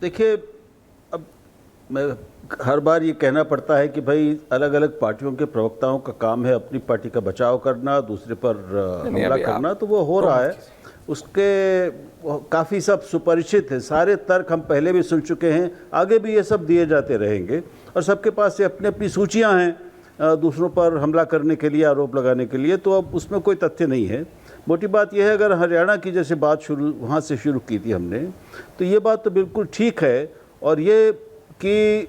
देखिए, अब मैं हर बार ये कहना पड़ता है कि भाई अलग अलग पार्टियों के प्रवक्ताओं का काम है अपनी पार्टी का बचाव करना, दूसरे पर हमला करना, तो वो हो रहा है। उसके काफ़ी सब सुपरिचित है, सारे तर्क हम पहले भी सुन चुके हैं, आगे भी ये सब दिए जाते रहेंगे और सबके पास से अपनी अपनी सूचियाँ हैं दूसरों पर हमला करने के लिए, आरोप लगाने के लिए, तो अब उसमें कोई तथ्य नहीं है। मोटी बात यह है, अगर हरियाणा की जैसे बात वहाँ से शुरू की थी हमने, तो ये बात तो बिल्कुल ठीक है, और ये कि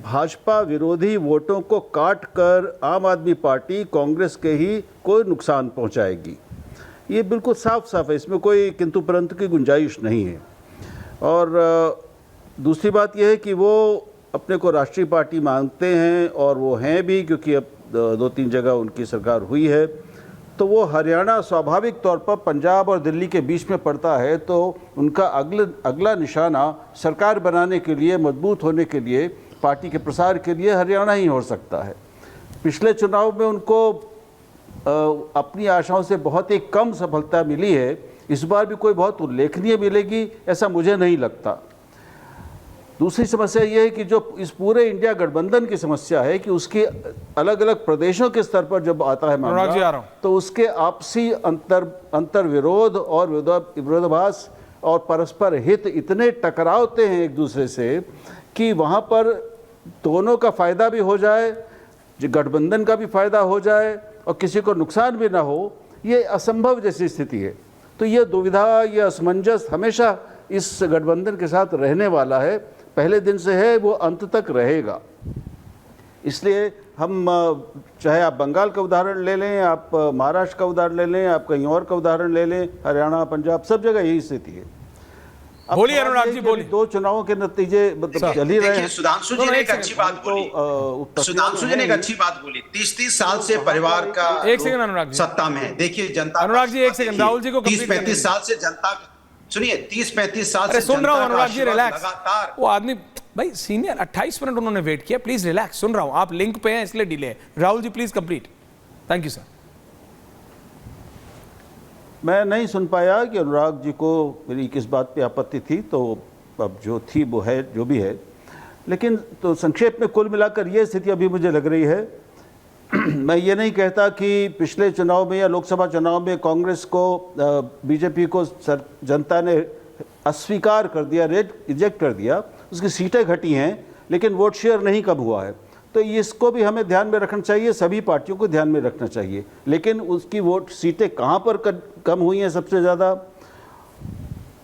भाजपा विरोधी वोटों को काट कर आम आदमी पार्टी कांग्रेस के ही कोई नुकसान पहुंचाएगी, ये बिल्कुल साफ साफ है, इसमें कोई किंतु परंतु की गुंजाइश नहीं है। और दूसरी बात यह है कि वो अपने को राष्ट्रीय पार्टी मानते हैं, और वो हैं भी, क्योंकि अब 2-3 जगह उनकी सरकार हुई है, तो वो हरियाणा स्वाभाविक तौर पर पंजाब और दिल्ली के बीच में पड़ता है, तो उनका अगला निशाना सरकार बनाने के लिए, मजबूत होने के लिए, पार्टी के प्रसार के लिए हरियाणा ही हो सकता है। पिछले चुनाव में उनको अपनी आशाओं से बहुत ही कम सफलता मिली है, इस बार भी कोई बहुत उल्लेखनीय मिलेगी ऐसा मुझे नहीं लगता। दूसरी समस्या ये है कि जो इस पूरे इंडिया गठबंधन की समस्या है कि उसके अलग अलग प्रदेशों के स्तर पर जब आता है मामला, तो उसके आपसी अंतर विरोध और विरोधाभास और परस्पर हित इतने टकरावते हैं एक दूसरे से कि वहाँ पर दोनों का फायदा भी हो जाए, गठबंधन का भी फायदा हो जाए और किसी को नुकसान भी ना हो, ये असंभव जैसी स्थिति है। तो ये दुविधा, ये असमंजस हमेशा इस गठबंधन के साथ रहने वाला है, पहले दिन से है, वो अंत तक रहेगा। इसलिए हम, चाहे आप बंगाल का उदाहरण ले लें, आप महाराष्ट्र का उदाहरण ले लें, आप कहीं और का उदाहरण ले लें, हरियाणा, पंजाब, सब जगह यही स्थिति है। बोलिए अनुराग जी, बोलिए। 2 चुनावों के नतीजे चल ही रहे हैं। सुधांशु जी ने एक अच्छी बात बोली, सुधांशु जी ने एक अच्छी बात बोली, 30-30 साल से परिवार का एक सेकंड अनुराग जी, सत्ता में है। देखिए जनता, अनुराग जी एक सेकंड, राहुल जी को 30-35 साल से जनता, सुनिए 30-35 साल से सुन रहा हूं अनुराग जी, रिलैक्स। लगातार वो आदमी भाई सीनियर 28 मिनट उन्होंने वेट किया, प्लीज रिलैक्स, सुन रहा हूं, आप लिंक पे हैं इसलिए डिले है। Rahul ji please complete. Thank you sir. मैं नहीं सुन पाया कि अनुराग जी को मेरी किस बात पे आपत्ति थी, तो अब जो थी वो है, जो भी है। लेकिन तो संक्षेप में कुल मिलाकर ये स्थिति अभी मुझे लग रही है मैं ये नहीं कहता कि पिछले चुनाव में या लोकसभा चुनाव में कांग्रेस को, बीजेपी को जनता ने अस्वीकार कर दिया, रिजेक्ट कर दिया, उसकी सीटें घटी हैं, लेकिन वोट शेयर नहीं कम हुआ है। तो इसको भी हमें ध्यान में रखना चाहिए, सभी पार्टियों को ध्यान में रखना चाहिए। लेकिन उसकी वोट सीटें कहाँ पर कम हुई हैं सबसे ज़्यादा?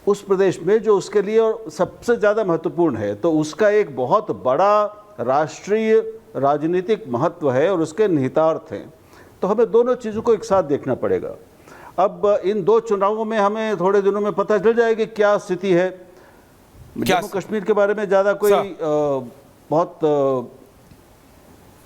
उस प्रदेश में जो उसके लिए और सबसे ज़्यादा महत्वपूर्ण है, तो उसका एक बहुत बड़ा राष्ट्रीय राजनीतिक महत्व है और उसके निहितार्थ हैं। तो हमें दोनों चीज़ों को एक साथ देखना पड़ेगा। अब इन 2 चुनावों में हमें थोड़े दिनों में पता चल जाएगी क्या स्थिति है। जम्मू कश्मीर के बारे में ज़्यादा कोई बहुत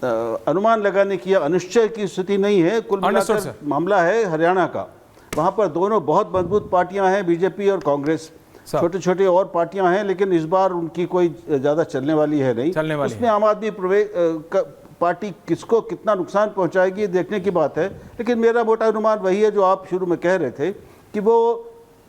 अनुमान लगाने की या अनिश्चय की स्थिति नहीं है। कुल मिलाकर मामला है हरियाणा का, वहाँ पर दोनों बहुत मजबूत पार्टियां हैं, बीजेपी और कांग्रेस। छोटे छोटे और पार्टियां हैं, लेकिन इस बार उनकी कोई ज़्यादा चलने वाली है नहीं। उसमें आम आदमी पार्टी किसको कितना नुकसान पहुंचाएगी देखने की बात है। लेकिन मेरा मोटा अनुमान वही है जो आप शुरू में कह रहे थे कि वो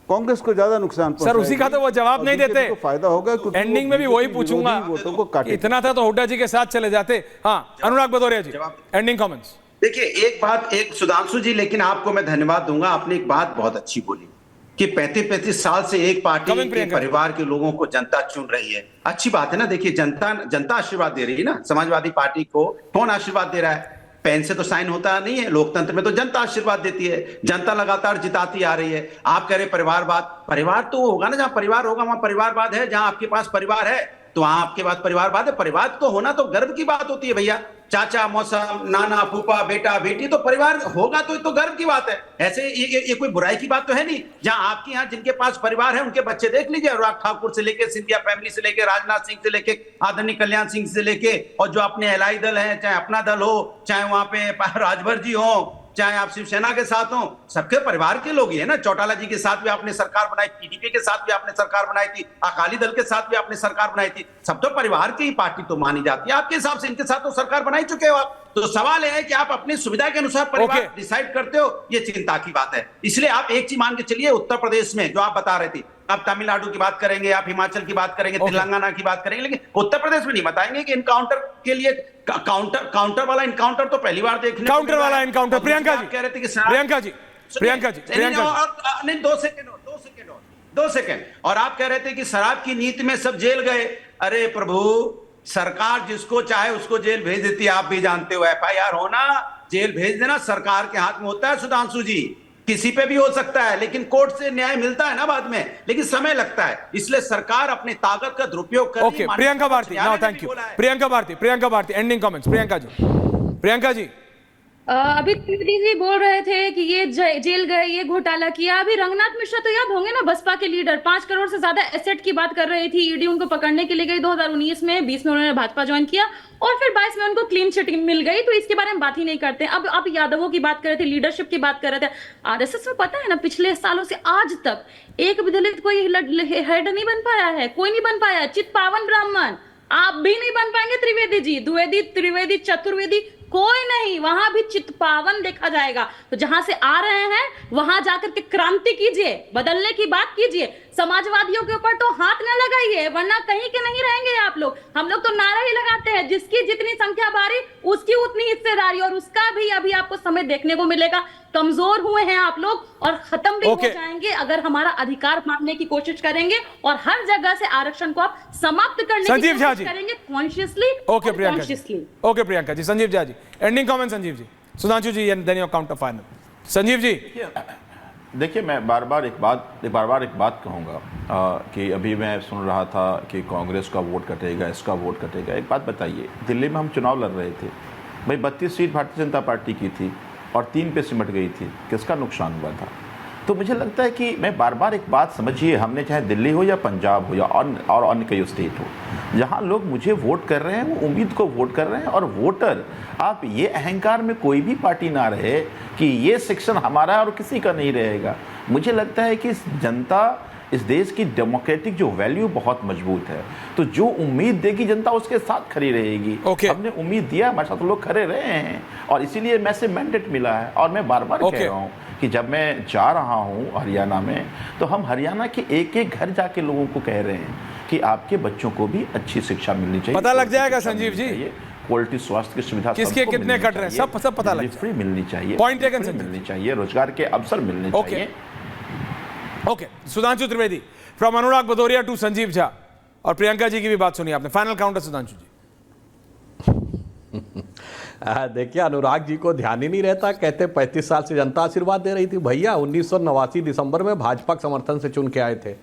कांग्रेस को ज्यादा नुकसान सर, उसी का तो वो जवाब नहीं देते, तो फायदा होगा। एंडिंग में भी वही पूछूंगा, वोटों को काटे। इतना था तो हुड्डा जी के साथ चले जाते। हाँ, अनुराग भदौरिया जी, एंडिंग कमेंट्स। देखिए एक बात, एक सुधांशु जी, लेकिन आपको मैं धन्यवाद दूंगा, आपने एक बात बहुत अच्छी बोली कि 35-35 साल से एक पार्टी के परिवार के लोगों को जनता चुन रही है। अच्छी बात है ना। देखिए जनता आशीर्वाद दे रही है ना। समाजवादी पार्टी को कौन आशीर्वाद दे रहा है? पेन से तो साइन होता नहीं है, लोकतंत्र में तो जनता आशीर्वाद देती है। जनता लगातार जिताती आ रही है। आप कह रहे परिवारवाद, परिवार तो होगा ना, जहां परिवार होगा वहां परिवारवाद है। जहां आपके पास परिवार है तो वहां आपके पास परिवारवाद है। परिवार तो होना तो गर्व की बात होती है भैया। चाचा, मौसा, नाना, फूफा, बेटा, बेटी, तो परिवार होगा तो गर्व की बात है। ऐसे ये कोई बुराई की बात तो है नहीं। जहां आपके यहाँ जिनके पास परिवार है उनके बच्चे देख लीजिए, अनुराग ठाकुर से लेके, सिंधिया फैमिली से लेके, राजनाथ सिंह से लेके, आदरणीय कल्याण सिंह से लेके, और जो अपने एलआई दल है, चाहे अपना दल हो, चाहे वहां पे राजभर जी हो, चाहे आप शिवसेना के साथ हो, सबके परिवार के लोग ही है ना। चौटाला जी के साथ भी आपने सरकार बनाई, पीडीपी के साथ भी आपने सरकार बनाई थी, अकाली दल के साथ भी आपने सरकार बनाई थी। सब तो परिवार की ही पार्टी तो मानी जाती है। आपके हिसाब से इनके साथ तो सरकार बना ही चुके हो आप। तो सवाल यह है कि आप अपनी सुविधा के अनुसार परिवार डिसाइड करते हो, ये चिंता की बात है। इसलिए आप एक चीज मान के चलिए, उत्तर प्रदेश में जो आप बता रहे थे आप तमिलनाडु की बात करेंगे, आप हिमाचल की बात करेंगे, तेलंगाना की बात करेंगे, लेकिन उत्तर प्रदेश में नहीं बताएंगे कि इनकाउंटर के लिए काउंटर वाला इनकाउंटर तो पहली बार देखने को काउंटर मिला वाला है। इनकाउंटर। और प्रियंका दूसरी जी, बात कह रहे थे कि प्रियंका जी, प्रियंका जी, प्रियंका जी, नहीं, 2 सेकंड। और आप कह रहे थे कि शराब की नीति में सब जेल गए। अरे प्रभु, सरकार जिसको चाहे उसको जेल भेज देती है, आप भी जानते हो। FIR होना, जेल भेज देना सरकार के हाथ में होता है सुधांशु जी, किसी पे भी हो सकता है, लेकिन कोर्ट से न्याय मिलता है ना बाद में, लेकिन समय लगता है। इसलिए सरकार अपनी ताकत का दुरुपयोग कर। Okay, Priyanka Bharti, now thank you. Priyanka Bharti, ending comments. Priyanka ji. अभी त्रिवेदी जी बोल रहे थे कि ये जेल गए, ये घोटाला किया। अभी रंगनाथ मिश्रा तो याद होंगे ना, बसपा के लीडर, 5 करोड़ से ज्यादा एसेट की बात कर रही थी। ईडी उनको पकड़ने के लिए गई 2019 में, 20 में उन्होंने भाजपा ज्वाइन किया और फिर 22 में उनको क्लीन चिट मिल गई। तो इसके बारे में बात ही नहीं करते। अब आप यादवों की बात कर रहे थे, लीडरशिप की बात कर रहे थे। RSS में पता है ना, पिछले सालों से आज तक एक भी दलित कोई हेड नहीं बन पाया है, कोई नहीं बन पाया। चित्पावन ब्राह्मण आप भी नहीं बन पाएंगे। त्रिवेदी जी, द्विवेदी, त्रिवेदी, चतुर्वेदी, कोई नहीं। वहां भी चित्पावन देखा जाएगा। तो जहां से आ रहे हैं वहां जाकर के क्रांति कीजिए, बदलने की बात कीजिए। समाजवादियों के ऊपर तो हाथ न लगाइए, वरना कहीं के नहीं रहेंगे आप लोग। हम लोग तो नारा ही लगाते हैं, जिसकी जितनी संख्या बारी उसकी उतनी हिस्सेदारी, और उसका भी अभी आपको समय देखने को मिलेगा। कमजोर हुए हैं आप लोग और खत्म भी हो जाएंगे अगर हमारा अधिकार मांगने की कोशिश करेंगे और हर जगह से आरक्षण को आप समाप्त करने की कोशिश करेंगे, consciously. Okay Priyanka ji, Sanjeev Jha ji, ending comment. Sanjeev ji, Sudhanshu ji, and then your counter final. Sanjeev ji. देखिए, मैं बार बार एक बात कहूँगा कि अभी मैं सुन रहा था कि कांग्रेस का वोट कटेगा, इसका वोट कटेगा। एक बात बताइए, दिल्ली में हम चुनाव लड़ रहे थे भाई, 32 सीट भारतीय जनता पार्टी की थी और 3 पे सिमट गई थी। किसका नुकसान हुआ था? तो मुझे लगता है कि मैं बार बार एक बात समझिए, हमने चाहे दिल्ली हो या पंजाब हो या और अन्य कई स्टेट हो, जहां लोग मुझे वोट कर रहे हैं वो उम्मीद को वोट कर रहे हैं। और वोटर, आप ये अहंकार में कोई भी पार्टी ना रहे कि ये सेक्शन हमारा और किसी का नहीं रहेगा। मुझे लगता है कि जनता, इस देश की डेमोक्रेटिक जो वैल्यू बहुत मजबूत है, तो जो उम्मीद देगी जनता उसके साथ खड़ी रहेगी। हमने उम्मीद दिया, हमारे साथ लोग खड़े रहे हैं और इसीलिए मैं से मैंडेट मिला है। और मैं बार बार कह रहा हूँ कि जब मैं जा रहा हूँ हरियाणा में, तो हम हरियाणा के एक एक घर जाके लोगों को कह रहे हैं कि आपके बच्चों को भी अच्छी शिक्षा मिलनी चाहिए। पता लग जाएगा संजीव जी, क्वालिटी स्वास्थ्य की सुविधा किसके कितने कट रहे हैं, सब पता लग, फ्री मिलनी चाहिए, पॉइंट टेकन मिलनी चाहिए, रोजगार के अवसर मिलने चाहिए। Okay, Sudhanshu Trivedi, from Anurag Bhadauria to Sanjeev Jha, और प्रियंका जी की भी बात सुनी आपने। Final counter Sudhanshu ji. देखिए, अनुराग जी को ध्यान ही नहीं रहता, कहते 35 साल से जनता आशीर्वाद दे रही थी। भैया 1989 दिसंबर में भाजपा के समर्थन से चुन के आए थे।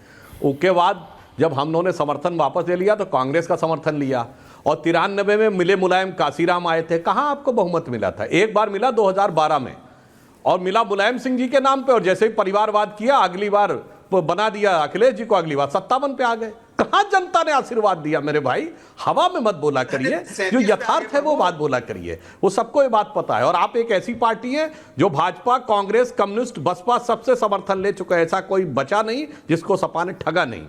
उसके बाद जब हम लोगों ने समर्थन वापस ले लिया तो कांग्रेस का समर्थन लिया, और 93 में मिले मुलायम काशीराम आए थे। कहाँ आपको बहुमत मिला था? एक बार मिला 2012 में, और मिला मुलायम सिंह जी के नाम पे, और जैसे ही परिवारवाद किया अगली बार बना दिया अखिलेश जी को, अगली बार 57 पे आ गए। कहां जनता ने आशीर्वाद दिया मेरे भाई? हवा में मत बोला करिए, जो यथार्थ है वो बात बोला करिए। वो सबको ये बात पता है। और आप एक ऐसी पार्टी है जो भाजपा, कांग्रेस, कम्युनिस्ट, बसपा सबसे समर्थन ले चुका है। ऐसा कोई बचा नहीं जिसको सपा ने ठगा नहीं।